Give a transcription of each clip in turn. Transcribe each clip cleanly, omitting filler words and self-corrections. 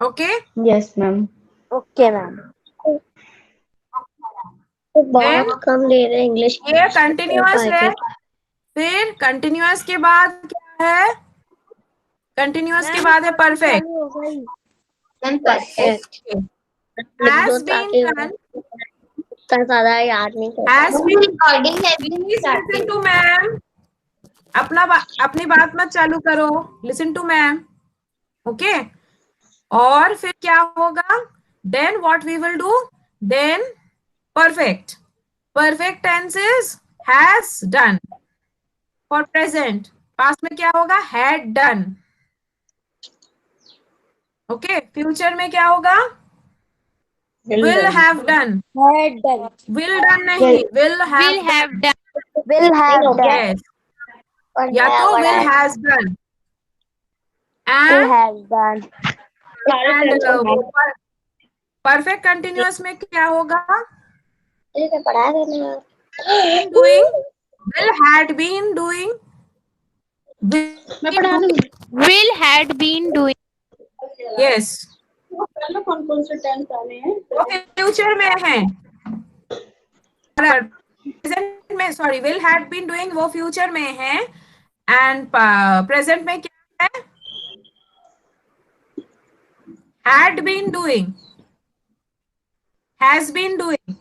Okay yes ma'am. Okay ma'am. Then बहुत कम ले रहे इंग्लिश ये कंटिन्यूअस है। फिर कंटिन्यूअस के बाद क्या है? कंटिन्यूअस के बाद है परफेक्ट। परफेक्ट लिख दो हैज बीन ताकि डन, इतना ज्यादा याद नहीं हैज करता। Been, please listen to ma'am. अपनी बात मत चालू करो, लिसन टू मैम। ओके, और फिर क्या होगा? Then what we will do? Then perfect. Perfect tense is has done. For present, past में क्या होगा? Had done. ओके, फ्यूचर में क्या होगा? Will have done. Had done. Will done नहीं, will have done. Will have done. Yes, या तो will has done will and have done. Perfect continuous में क्या होगा? पढ़ा देना। been doing, will had been doing, मैं will पढ़ा do. दूंगी। Will had been doing. Yes, कौन कौन से टेंस आने हैं? वो फ्यूचर में है। प्रेजेंट में, sorry, will had been doing वो फ्यूचर में है एंड प्रेजेंट में क्या है? had been doing, has been doing।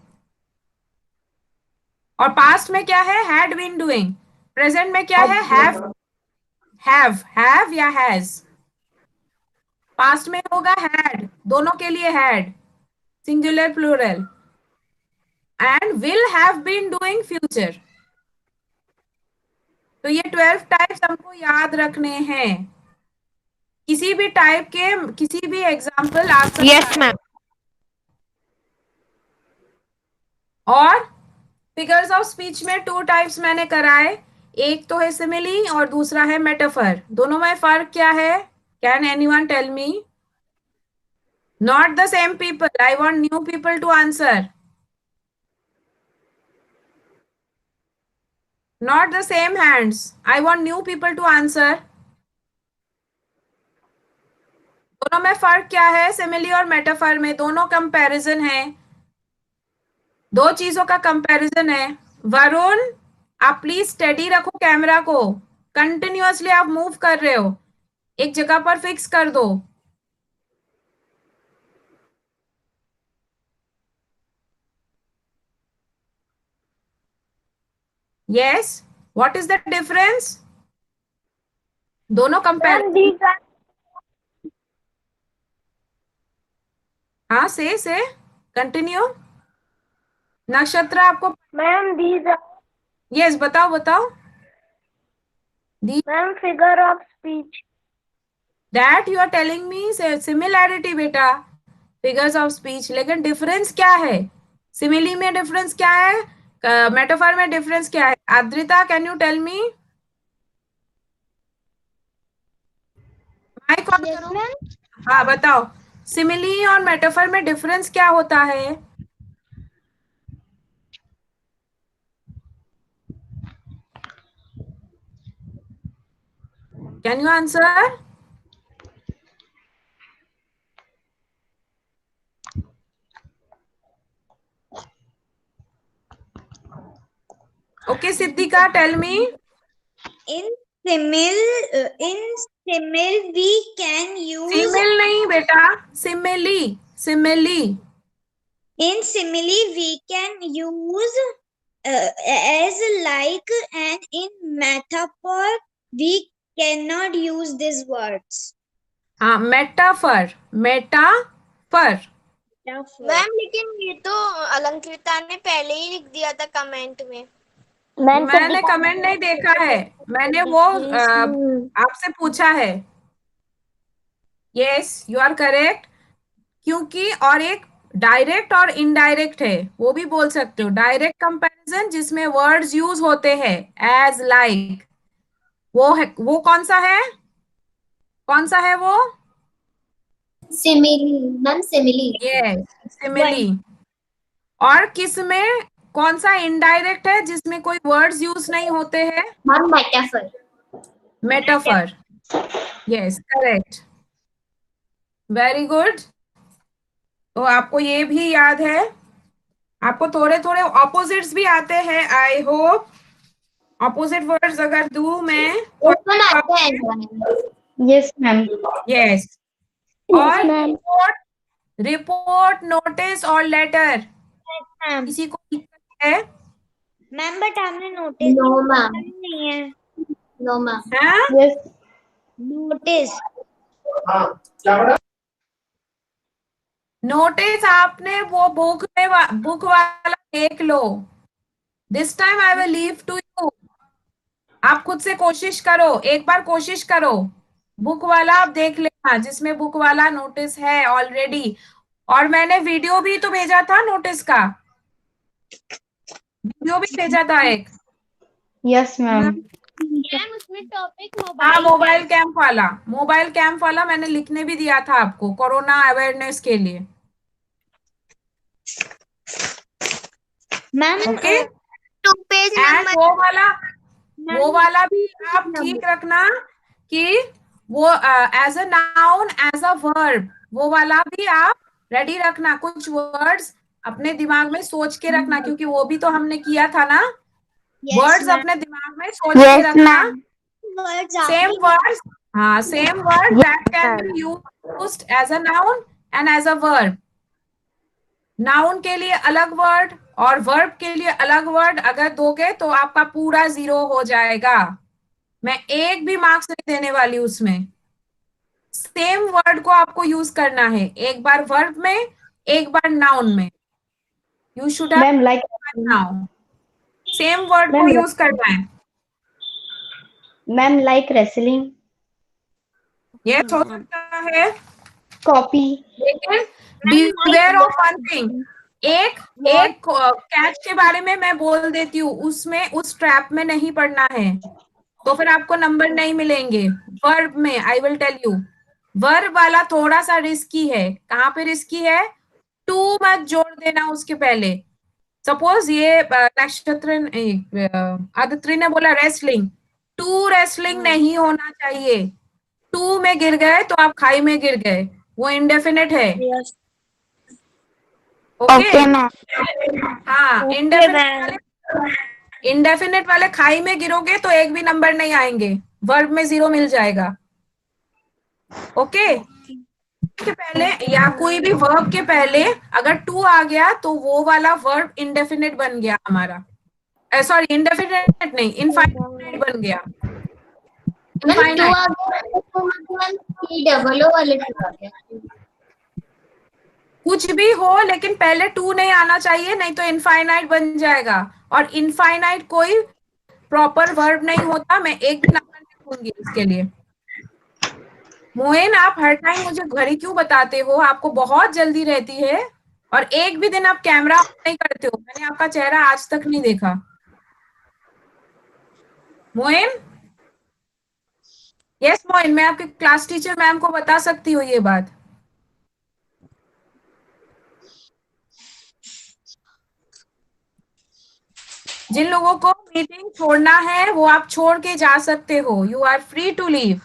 और पास्ट में क्या है? had been doing। प्रेजेंट में क्या है? have या has। पास्ट में होगा had, दोनों के लिए had, singular plural, and will have been doing future. तो ये 12 टाइप्स हमको याद रखने हैं। किसी भी टाइप के किसी भी एग्जाम्पल आ सकता Yes, है। ma'am. और फिगर्स ऑफ स्पीच में 2 टाइप्स मैंने कराए, एक तो है सिमिली और दूसरा है मेटाफर। दोनों में फर्क क्या है? Can anyone tell me? Not the same people, I want new people to answer. Not the same hands, I want new people to answer. दोनों में फर्क क्या है? सिमिली और मेटाफर में दोनों कंपैरिजन है, दो चीजों का कंपैरिजन है। वरुण, आप प्लीज स्टेडी रखो कैमरा को, कंटिन्यूअसली आप मूव कर रहे हो, एक जगह पर फिक्स कर दो। Yes, what is the difference? दोनों कंपैरिजन। हाँ, से कंटिन्यू। नक्षत्र आपको मैम दीज यस, बताओ बताओ। Ma'am figure of speech. That you are telling me similarity बेटा, फिगर्स ऑफ स्पीच, लेकिन डिफरेंस क्या है? सिमिली में डिफरेंस क्या है? मेटाफर में डिफरेंस क्या है? Adrita, can you tell me? Mike on करो। हाँ, बताओ, सिमिली और मेटाफर में डिफरेंस क्या होता है? Can you answer? Okay, Siddhika, tell me. In simile we can use simile नहीं बेटा, simile, simile. in simile we can use as like, and in metaphor we cannot use these words. हाँ, metaphor, metaphor. Ma'am लेकिन ये तो अलंकृता ने पहले ही लिख दिया था कमेंट में। मैंने कमेंट नहीं देखा है, मैंने वो आपसे पूछा है। Yes, you are correct. क्योंकि और एक डायरेक्ट और इनडायरेक्ट है, वो भी बोल सकते हो। डायरेक्ट कंपैरिजन जिसमें वर्ड्स यूज होते हैं, एज लाइक, वो है, वो कौन सा है? कौन सा है वो? Simile ma'am, simile. Yes, simile. और किस में कौन सा इनडायरेक्ट है जिसमें कोई वर्ड्स यूज नहीं होते हैं? Ma'am metaphor. Metaphor. Yes, correct. Very good. तो आपको ये भी याद है, आपको थोड़े थोड़े ऑपोजिट्स भी आते हैं, आई होप। ऑपोजिट वर्ड्स अगर दूं मैं तो ओपन आते हैं। Yes, ma'am. यस। और रिपोर्ट, रिपोर्ट, नोटिस और लेटर, मैम किसी को दिक्कत है? मैम बट आपने नोटिस नो मैम, नहीं है। No ma'am. हाँ? Yes. नोटिस नोटिस आपने वो बुक में बुक वाला देख लो। This time I will leave to you. आप खुद से कोशिश करो, एक बार कोशिश करो। बुक वाला आप देख लेना, जिसमें बुक वाला नोटिस है ऑलरेडी। और मैंने वीडियो भी तो भेजा था नोटिस का, वीडियो भी भेजा था एक। Yes, ma'am. मैम उसमें टॉपिक हाँ, मोबाइल मोबाइल कैंप वाला मैंने लिखने भी दिया था आपको, कोरोना अवेयरनेस के लिए। Ma'am okay. 2 page and number. वो वाला भी आप ठीक रखना कि वो as a noun, as a verb, वो वाला भी आप रेडी रखना। कुछ वर्ड्स अपने दिमाग में सोच के रखना, क्योंकि वो भी तो हमने किया था ना। वर्ड्स अपने दिमाग में सोच के रखना। सेम वर्ड्स, हाँ, same word that can be used as a noun and as a verb. Noun के लिए अलग वर्ड और वर्ब के लिए अलग वर्ड अगर दोगे तो आपका पूरा 0 हो जाएगा। मैं एक भी मार्क्स नहीं देने वाली उसमें। सेम वर्ड को आपको यूज करना है, एक बार वर्ब में, एक बार नाउन में। You should Ma'am, like, now same word को Ma'am, यूज करना है। ma'am, like wrestling, ये हो सकता है, copy. लेकिन बीवेयर ऑफ वन थिंग। एक एक कैच के बारे में मैं बोल देती हूँ, उसमें उस ट्रैप में नहीं पड़ना है, तो फिर आपको नंबर नहीं मिलेंगे। वर्ब में I will tell you, verb वाला थोड़ा सा रिस्की है। कहाँ पे रिस्की है? टू मत जोड़ देना उसके पहले। सपोज ये नक्षत्र आदित्य ने बोला रेसलिंग, टू रेसलिंग नहीं होना चाहिए। टू में गिर गए तो आप खाई में गिर गए, वो इंडेफिनिट है। ओके। हाँ, इंडेफिनिट वाले खाई में गिरोगे तो एक भी नंबर नहीं आएंगे, वर्ब में 0 मिल जाएगा। ओके। के पहले या कोई भी वर्ब के पहले अगर टू आ गया तो वो वाला वर्ब इंडेफिनिट बन गया हमारा। सॉरी, इंडेफिनिट नहीं, इनफाइनाइट बन गया। डबल वाले टू आ गया। कुछ भी हो, लेकिन पहले टू नहीं आना चाहिए, नहीं तो इनफाइनाइट बन जाएगा। और इनफाइनाइट कोई प्रॉपर वर्ब नहीं होता। मैं एक भी नंबर नहीं दूंगी इसके लिए। मोइन, आप हर टाइम मुझे घड़ी क्यों बताते हो? आपको बहुत जल्दी रहती है और एक भी दिन आप कैमरा ऑन नहीं करते हो। मैंने आपका चेहरा आज तक नहीं देखा। मोइन, यस मोइन, मैं आपकी क्लास टीचर मैम को बता सकती हूँ ये बात। जिन लोगों को मीटिंग छोड़ना है वो आप छोड़ के जा सकते हो, you are free to leave,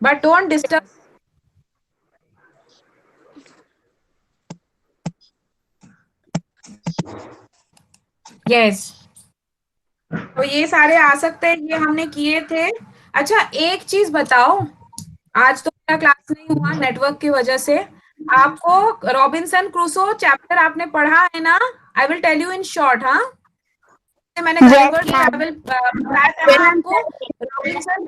but don't disturb. Yes, तो ये सारे आ सकते हैं, ये हमने किए थे। अच्छा, एक चीज बताओ, आज तो मेरा क्लास नहीं हुआ नेटवर्क की वजह से। आपको रॉबिन्सन क्रूसो चैप्टर आपने पढ़ा है ना? I will tell you in short. हाँ, मैंने गलिवर ट्रैवल बताया था ना आपको। रॉबिन्सन,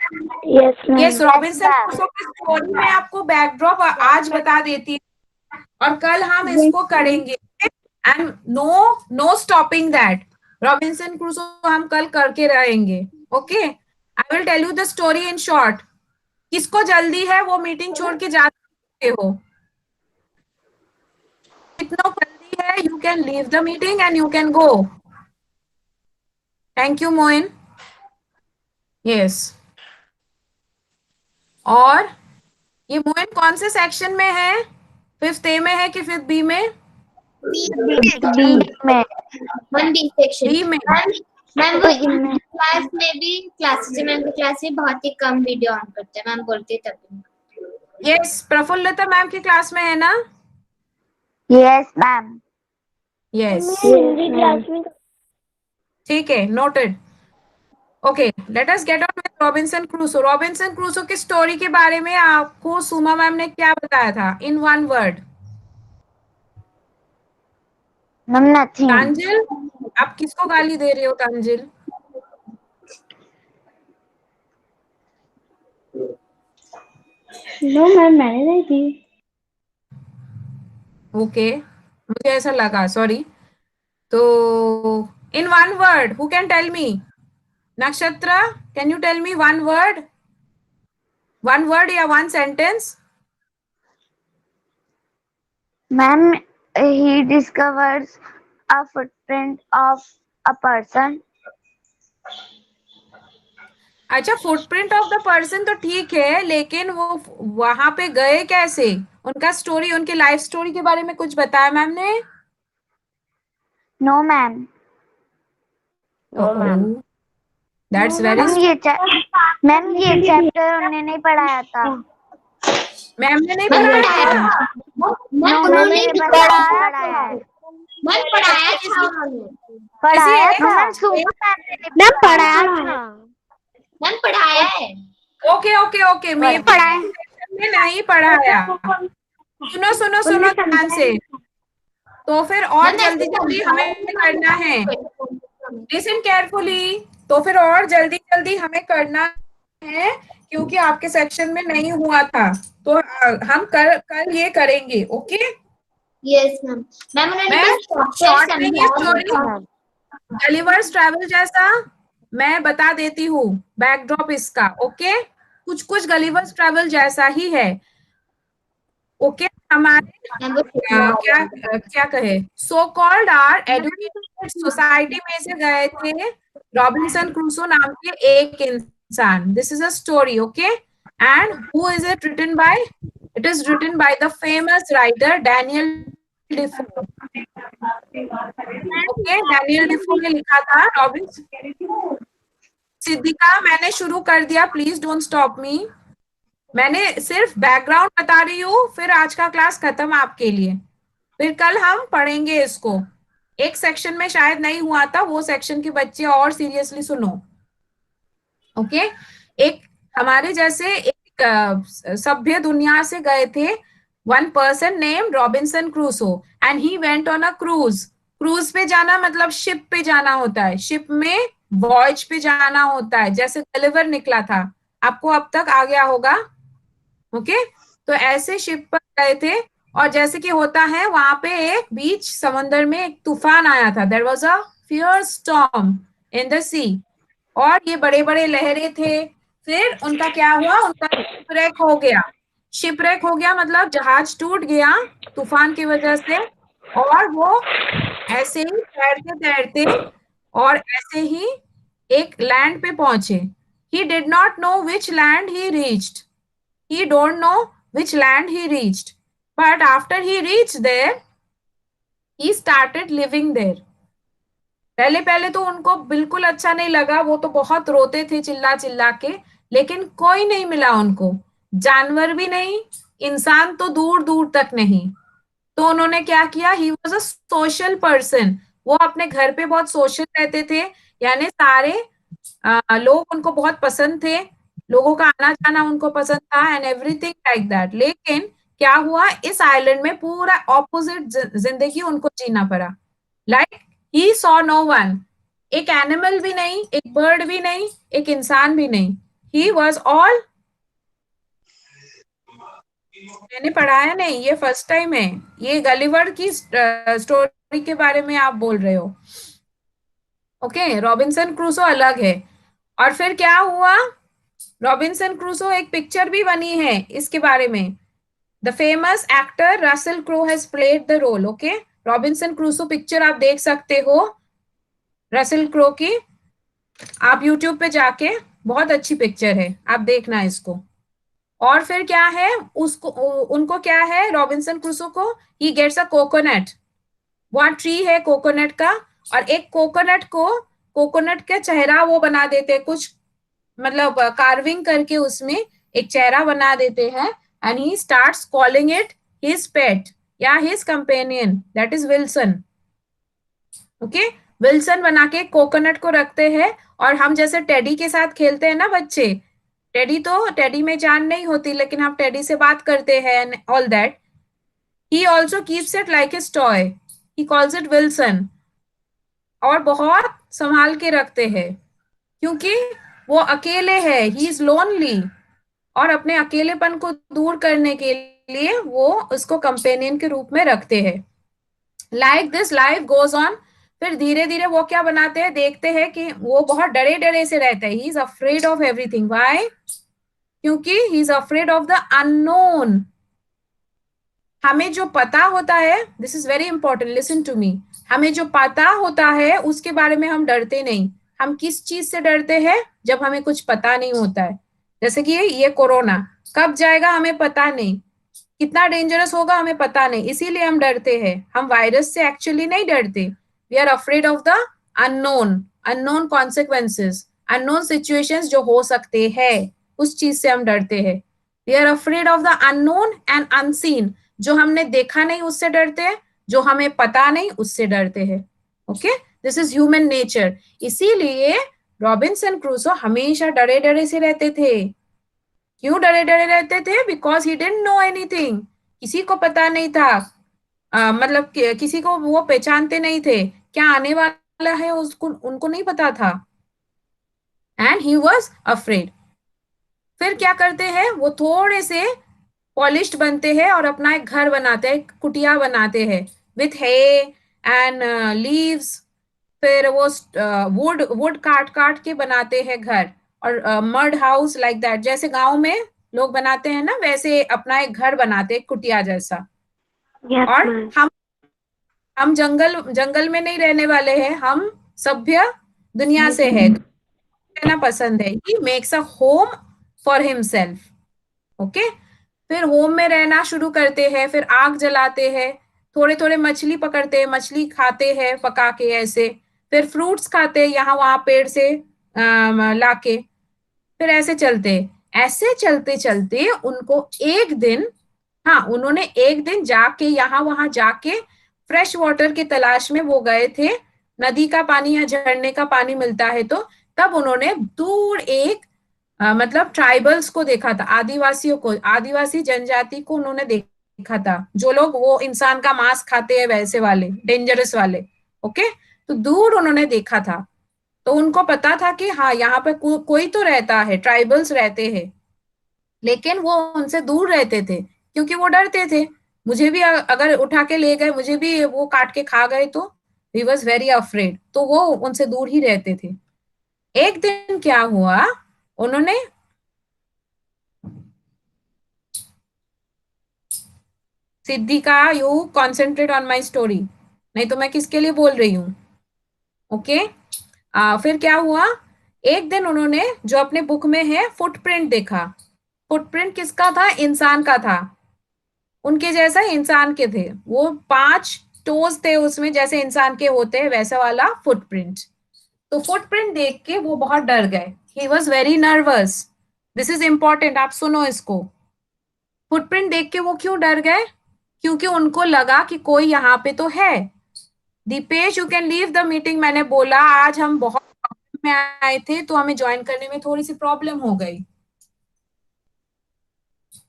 यस, रॉबिन्सन क्रूसो की स्टोरी में आपको बैकड्रॉप आज बता देती है और कल हम इसको करेंगे। And no stopping that. Robinson Crusoe हम कल करके रहेंगे। Okay, I will tell you the story in short. किसको जल्दी है वो मीटिंग छोड़ के जा सकते हो। कितना जल्दी है, you can leave the meeting and you can go. Thank you Moin. यस, और ये मोइन कौन से सेक्शन में है? 5th A में है कि 5th B में? One B section. B में। मैम वो क्लास में भी, क्लासेस मैम की क्लास में बहुत ही कम वीडियो ऑन करते हैं, मैम बोलते तभी। यस, प्रफुल्लता मैम की क्लास में है ना? Yes, ma'am. Yes, Hindi class में ठीक है, noted. Okay, let us get on with Robinson Crusoe. Robinson Crusoe की स्टोरी के बारे में आपको सुमा मैम ने क्या बताया था इन वन वर्ड? Ma'am, nothing. तांजिल, आप किसको गाली दे रहे हो तांजिल? नो मैम, मैंने नहीं दी। ओके, मुझे ऐसा लगा, सॉरी। तो in one word who can tell me? Nakshatra, can you tell me one word या one sentence? Ma'am, he discovers a footprint of a person. अच्छा, फुटप्रिंट ऑफ द पर्सन तो ठीक है, लेकिन वो वहां पे गए कैसे? उनका स्टोरी, उनकी लाइफ स्टोरी के बारे में कुछ बताया मैम ने? No, ma'am. That's very, ma'am ये चैप्टर उन्होंने नहीं पढ़ाया था। मैम ने नहीं पढ़ाया था? उन्होंने पढ़ाया है। मैम पढ़ाया था उन्होंने। पढ़ाया किसी था। मैम पढ़ाया था। मैम पढ़ाया है। ओके ओके ओके, मैं में नहीं पढ़ाया। सुनो सुनो सुनो ध्यान से, तो फिर और जल्दी जल्दी हमें करना है। लिसन केयरफुली, तो फिर और जल्दी जल्दी हमें करना है, क्योंकि आपके सेक्शन में नहीं हुआ था, तो हम कल ये करेंगे। Okay yes ma'am. मैम उन्होंने मैं बस शॉर्ट में ये समझाया स्टोरी गलिवर्स ट्रैवल जैसा मैं बता देती हूँ, बैकड्रॉप इसका। ओके, कुछ कुछ गलिवर्स ट्रैवल जैसा ही है। ओके, हमारे क्या क्या कहे, so called are educated society में से गए थे रॉबिन्सन क्रूसो नाम के एक इंसान। This is a story, okay, and who is it written by? It is written by the famous writer Daniel Defoe. Okay, Daniel Defoe ने लिखा था रॉबिन्सन। सिद्धिका, मैंने शुरू कर दिया, प्लीज डोंट स्टॉप मी। मैंने सिर्फ बैकग्राउंड बता रही हूँ, फिर आज का क्लास खत्म आपके लिए। फिर कल हम पढ़ेंगे इसको। एक सेक्शन में शायद नहीं हुआ था, वो सेक्शन के बच्चे और सीरियसली सुनो। ओके, एक हमारे जैसे एक सभ्य दुनिया से गए थे one person name Robinson Crusoe, and he went on a cruise. Cruise पे जाना मतलब शिप पे जाना होता है, शिप में वॉयज पे जाना होता है, जैसे गलिवर निकला था, आपको अब तक आ गया होगा। ओके, तो ऐसे शिप पर गए थे, और जैसे कि होता है वहां पे एक बीच समंदर में एक तूफान आया था। There was a fierce storm in the sea, और ये बड़े बड़े लहरें थे। फिर उनका क्या हुआ, उनका शिपरेक हो गया। शिपरेक हो गया मतलब जहाज टूट गया तूफान की वजह से, और वो ऐसे ही तैरते तैरते और ऐसे ही एक लैंड पे पहुंचे। He did not know which land he reached, he don't know which land he reached, but after he reached there he started living there। पहले पहले तो उनको बिल्कुल अच्छा नहीं लगा, वो तो बहुत रोते थे चिल्ला चिल्ला के, लेकिन कोई नहीं मिला उनको, जानवर भी नहीं, इंसान तो दूर दूर तक नहीं। तो उन्होंने क्या किया, he was a social person, वो अपने घर पे बहुत सोशल रहते थे, यानी सारे लोग उनको बहुत पसंद थे, लोगों का आना जाना उनको पसंद था, एंड एवरीथिंग लाइक दैट। लेकिन क्या हुआ, इस आइलैंड में पूरा ऑपोजिट जिंदगी उनको जीना पड़ा। Like he saw no one, एक एनिमल भी नहीं, एक बर्ड भी नहीं, एक इंसान भी नहीं, ही वॉज ऑल। मैंने पढ़ाया नहीं, ये फर्स्ट टाइम है, ये गलिवर की स्टोरी के बारे में आप बोल रहे हो। ओके, रॉबिन्सन क्रूसो अलग है। और फिर क्या हुआ, रॉबिन्सन क्रूसो एक पिक्चर भी बनी है इसके बारे में। The famous actor Russell Crowe has played the role. Okay, Robinson Crusoe picture आप देख सकते हो रसेल क्रो की, आप यूट्यूब पे जाके, बहुत अच्छी पिक्चर है, आप देखना इसको। और फिर क्या है उसको, उनको क्या है रॉबिन्सन क्रूसो को, ही गेट्स अ कोकोनट, वहां ट्री है कोकोनट का, और एक कोकोनट को, कोकोनट का चेहरा वो बना देते कुछ, मतलब कार्विंग करके उसमें एक चेहरा बना देते हैं, and he starts calling it his pet या his companion, that is Wilson. Okay, Wilson बना के कोकोनट को रखते हैं, और हम जैसे टेडी के साथ खेलते हैं ना बच्चे, टेडी में जान नहीं होती, लेकिन हम टेडी से बात करते हैं and all that. He also keeps it like his toy. He calls it Wilson. और बहुत संभाल के रखते हैं, क्योंकि वो अकेले है, he is lonely, और अपने अकेलेपन को दूर करने के लिए वो उसको कंपेनियन के रूप में रखते हैं. Like this life goes on. फिर धीरे धीरे वो क्या बनाते हैं, देखते हैं कि वो बहुत डरे डरे से रहता है. He is afraid of everything. Why? क्योंकि he is afraid of the unknown. हमें जो पता होता है, this is very important, listen to me. हमें जो पता होता है उसके बारे में हम डरते नहीं. हम किस चीज से डरते हैं? जब हमें कुछ पता नहीं होता है. जैसे कि ये कोरोना कब जाएगा हमें पता नहीं, कितना डेंजरस होगा हमें पता नहीं, इसीलिए हम डरते हैं. हम वायरस से एक्चुअली नहीं डरते. We are afraid of the unknown consequences, unknown situations जो हो सकते हैं, उस चीज से हम डरते हैं. We are afraid of the unknown and unseen. जो हमने देखा नहीं उससे डरते हैं, जो हमें पता नहीं उससे डरते हैं. Okay, this is human nature. इसीलिए रॉबिन्सन क्रूसो हमेशा डरे डरे से रहते थे. क्यों डरे डरे रहते थे? Because he didn't know anything. किसी को पता नहीं था, मतलब किसी को वो पहचानते नहीं थे, क्या आने वाला है उसको उनको नहीं पता था. And he was afraid. फिर क्या करते हैं, वो थोड़े से पॉलिश्ड बनते हैं और अपना एक घर बनाते हैं, कुटिया बनाते हैं विथ हे एंड लीव्स. फिर वो वुड काट काट के बनाते हैं घर, और मड हाउस लाइक दैट, जैसे गांव में लोग बनाते हैं ना, वैसे अपना एक घर बनाते हैं कुटिया जैसा. Yes, और ma'am. हम जंगल में नहीं रहने वाले हैं, हम सभ्य दुनिया से है, रहना पसंद है. He makes a home for himself. Okay, फिर होम में रहना शुरू करते हैं. फिर आग जलाते हैं, थोड़े थोड़े मछली पकड़ते हैं, मछली खाते हैं पका के ऐसे. फिर फ्रूट्स खाते हैं यहाँ वहां पेड़ से लाके. फिर ऐसे चलते चलते उनको एक दिन, उन्होंने एक दिन जाके यहाँ वहां जाके फ्रेश वाटर की तलाश में वो गए थे. नदी का पानी या झरने का पानी मिलता है, तो तब उन्होंने दूर एक मतलब ट्राइबल्स को देखा था, आदिवासियों को, आदिवासी जनजाति को उन्होंने देखा था, जो लोग वो इंसान का मांस खाते हैं, वैसे वाले डेंजरस वाले. ओके, तो दूर उन्होंने देखा था. तो उनको पता था कि हाँ यहाँ पे कोई तो रहता है, ट्राइबल्स रहते हैं. लेकिन वो उनसे दूर रहते थे, क्योंकि वो डरते थे, मुझे भी अगर उठा के ले गए, मुझे भी वो काट के खा गए तो. He was very afraid. तो वो उनसे दूर ही रहते थे. एक दिन क्या हुआ, उन्होंने Siddhika, you concentrate on my story, नहीं तो मैं किसके लिए बोल रही हूँ. ओके, फिर क्या हुआ, एक दिन उन्होंने जो अपने बुक में है फुटप्रिंट देखा. फुटप्रिंट किसका था? इंसान का था. उनके जैसा इंसान के थे वो, 5 टोज थे उसमें, जैसे इंसान के होते हैं वैसा वाला फुटप्रिंट. तो फुटप्रिंट देख के वो बहुत डर गए. He was very nervous. This is important, आप सुनो इसको. फुटप्रिंट देख के वो क्यों डर गए? क्योंकि उनको लगा कि कोई यहाँ पे तो है. Dipesh, you can leave the meeting. मैंने बोला आज हम बहुत प्रॉब्लम में आए थे, तो हमें ज्वाइन करने में थोड़ी सी प्रॉब्लम हो गई.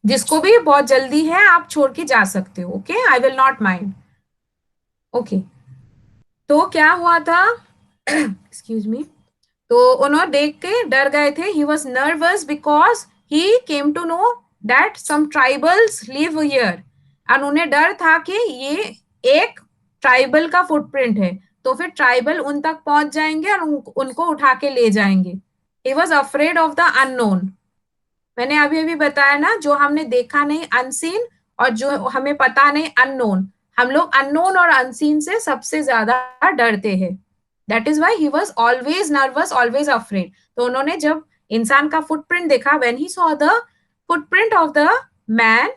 जिसको भी बहुत जल्दी है आप छोड़ के जा सकते हो. Okay, I will not mind. Okay, तो क्या हुआ था, एक्सक्यूज मी, तो उन्होंने देख के डर गए थे. He was nervous because he came to know that some tribals live here. और उन्हें डर था कि ये एक ट्राइबल का फुटप्रिंट है, तो फिर ट्राइबल उन तक पहुंच जाएंगे और उनको उठा के ले जाएंगे. He was afraid of the unknown. मैंने अभी अभी बताया ना, जो हमने देखा नहीं अनसीन, और जो हमें पता नहीं अननोन. हम लोग अननोन और अनसीन से सबसे ज्यादा डरते हैं. That is why he was always nervous, always afraid. तो उन्होंने जब इंसान का फुटप्रिंट देखा, when he saw the footprint of the man,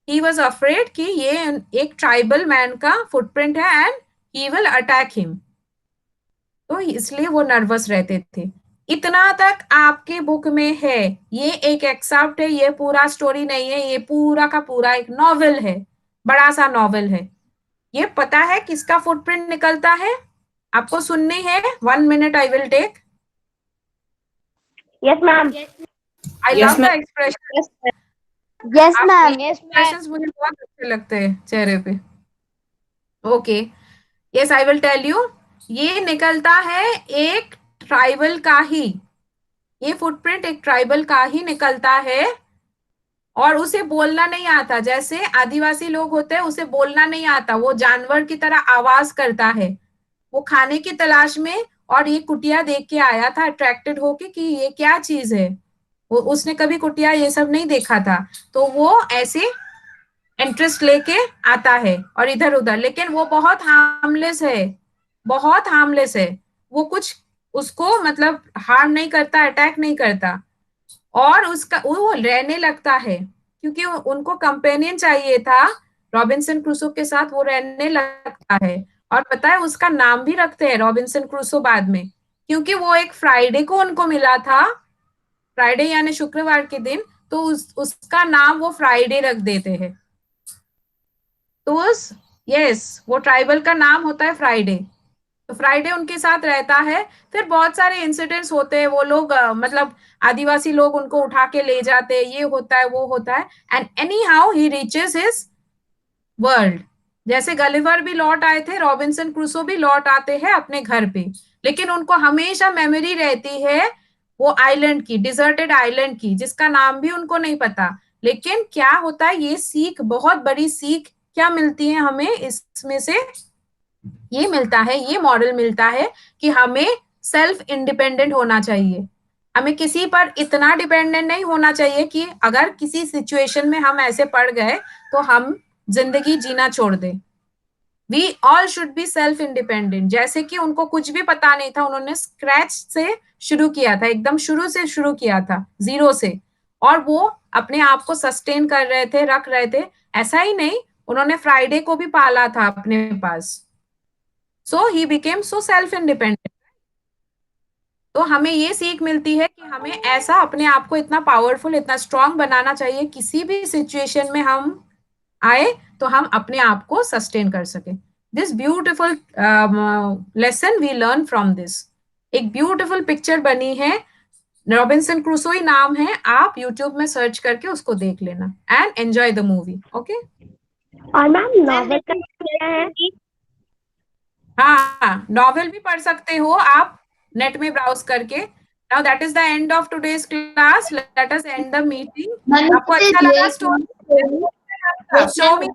he was afraid कि ये एक ट्राइबल मैन का फुटप्रिंट है and he will attack him. तो इसलिए वो नर्वस रहते थे. इतना तक आपके बुक में है। ये एक एक्सेप्ट है, ये पूरा स्टोरी नहीं है, ये पूरा का पूरा एक नॉवेल है, बड़ा सा नॉवेल है। ये पता है किसका फुटप्रिंट निकलता है? आपको सुननी है? 1 minute I will take. Yes ma'am. I love the expression. Yes ma'am. Expressions मुझे बहुत अच्छे लगते हैं चेहरे पे। Okay, yes I will tell you. ये निकलता है एक ट्राइबल का ही, ये फुटप्रिंट एक ट्राइबल का ही निकलता है, और उसे बोलना नहीं आता। जैसे आदिवासी लोग होते हैं, उसे बोलना नहीं आता, वो जानवर की तरह आवाज करता है। वो खाने की तलाश में, और ये कुटिया देख के आया था अट्रैक्टेड होके कि ये क्या चीज है। वो उसने कभी कुटिया ये सब नहीं देखा था, तो वो ऐसे इंटरेस्ट लेके आता है और इधर उधर, लेकिन वो बहुत हार्मलेस है, बहुत हार्मलेस है। वो कुछ उसको मतलब हार्म नहीं करता, अटैक नहीं करता, और उसका वो रहने लगता है क्योंकि उनको कंपेनियन चाहिए था। रॉबिन्सन क्रूसो के साथ वो रहने लगता है, और पता है उसका नाम भी रखते हैं रॉबिन्सन क्रूसो बाद में, क्योंकि वो एक फ्राइडे को उनको मिला था, फ्राइडे यानी शुक्रवार के दिन, तो उसका नाम वो फ्राइडे रख देते हैं। तो उस यस, वो ट्राइबल का नाम होता है फ्राइडे। तो फ्राइडे उनके साथ रहता है। फिर बहुत सारे इंसिडेंट्स होते हैं, वो लोग मतलब आदिवासी लोग उनको उठा के ले जाते हैं, ये होता है वो होता है, and any how he reaches his world. जैसे गलिवर भी लौट आए थे, रॉबिन्सन क्रूसो भी लौट आते हैं अपने घर पे, लेकिन उनको हमेशा मेमोरी रहती है वो आइलैंड की, डिजर्टेड आइलैंड की, जिसका नाम भी उनको नहीं पता। लेकिन क्या होता है, ये सीख, बहुत बड़ी सीख क्या मिलती है हमें इसमें से? ये मिलता है, ये मॉडल मिलता है कि हमें सेल्फ इंडिपेंडेंट होना चाहिए। हमें किसी पर इतना डिपेंडेंट नहीं होना चाहिए कि अगर किसी सिचुएशन में हम ऐसे पड़ गए तो हम जिंदगी जीना छोड़ दें। We all should be self independent. जैसे कि उनको कुछ भी पता नहीं था, उन्होंने स्क्रैच से शुरू किया था, एकदम शुरू से शुरू किया था, जीरो से, और वो अपने आप को सस्टेन कर रहे थे, रख रहे थे। ऐसा ही नहीं, उन्होंने फ्राइडे को भी पाला था अपने पास। So he became so self independent. तो हमें ये सीख मिलती है कि हमें ऐसा अपने आप को इतना पावरफुल, इतना स्ट्रांग बनाना चाहिए, किसी भी सिचुएशन में हम आए तो हम अपने आप को सस्टेन कर सके। This beautiful lesson we learn from this. एक ब्यूटिफुल पिक्चर बनी है, रॉबिन्सन क्रूसो ही नाम है, आप यूट्यूब में सर्च करके उसको देख लेना and enjoy the movie. Okay, और मैम नॉवेल का क्या है? हाँ, नॉवेल भी पढ़ सकते हो आप नेट में ब्राउज करके। Now that is the end of today's class, let us and the meeting. आपको अच्छा लगा स्टोरी? शो मी।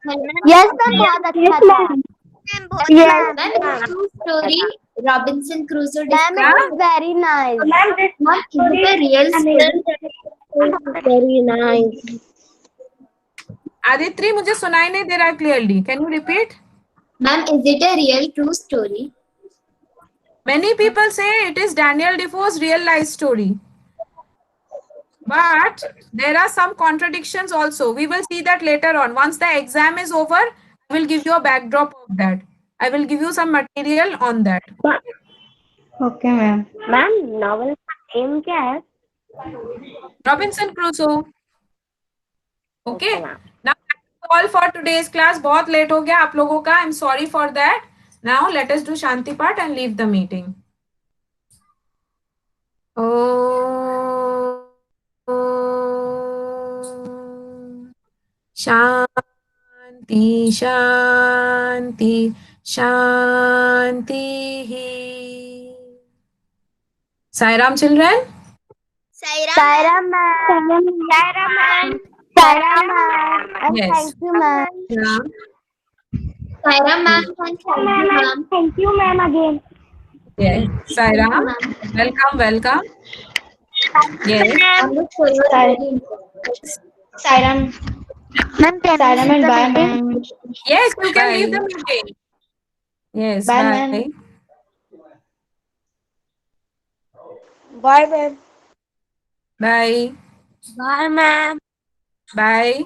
यस मैम, बहुत अच्छा था। मैम बहुत Yes, True story. Robinson Crusoe ma'am discovered. It was very nice. Ma'am Ma'am, is it a real story? Very nice. Aditri, मुझे सुनाई नहीं दे रहा है clearly, can you repeat? Ma'am, is it a real true story? Many people say it is Daniel Defoe's real life story, but there are some contradictions also. We will see that later on. Once the exam is over, I will give you a backdrop of that. I will give you some material on that. Okay ma'am. Ma'am novel का name क्या है? Robinson Crusoe. Okay. Now that's all for today's class. बहुत late हो गया आप लोगों का. I'm sorry for that. Now let us do Shanti part and leave the meeting. शांति शांति शांति। Sairam children. Saira ma'am, Saira ma'am. Saira ma'am, Yes. Thank you ma'am. Saira ma'am, thank you ma'am. Thank you ma'am again. Yes. Sairam, welcome, welcome. Yes. I look forward very Sairam ma'am Sairam and bye ma'am. Yes, you can Bye. leave the meeting. Yes, Bye, bye. ma'am. Bye ma'am. Bye. Bye ma'am. Bye.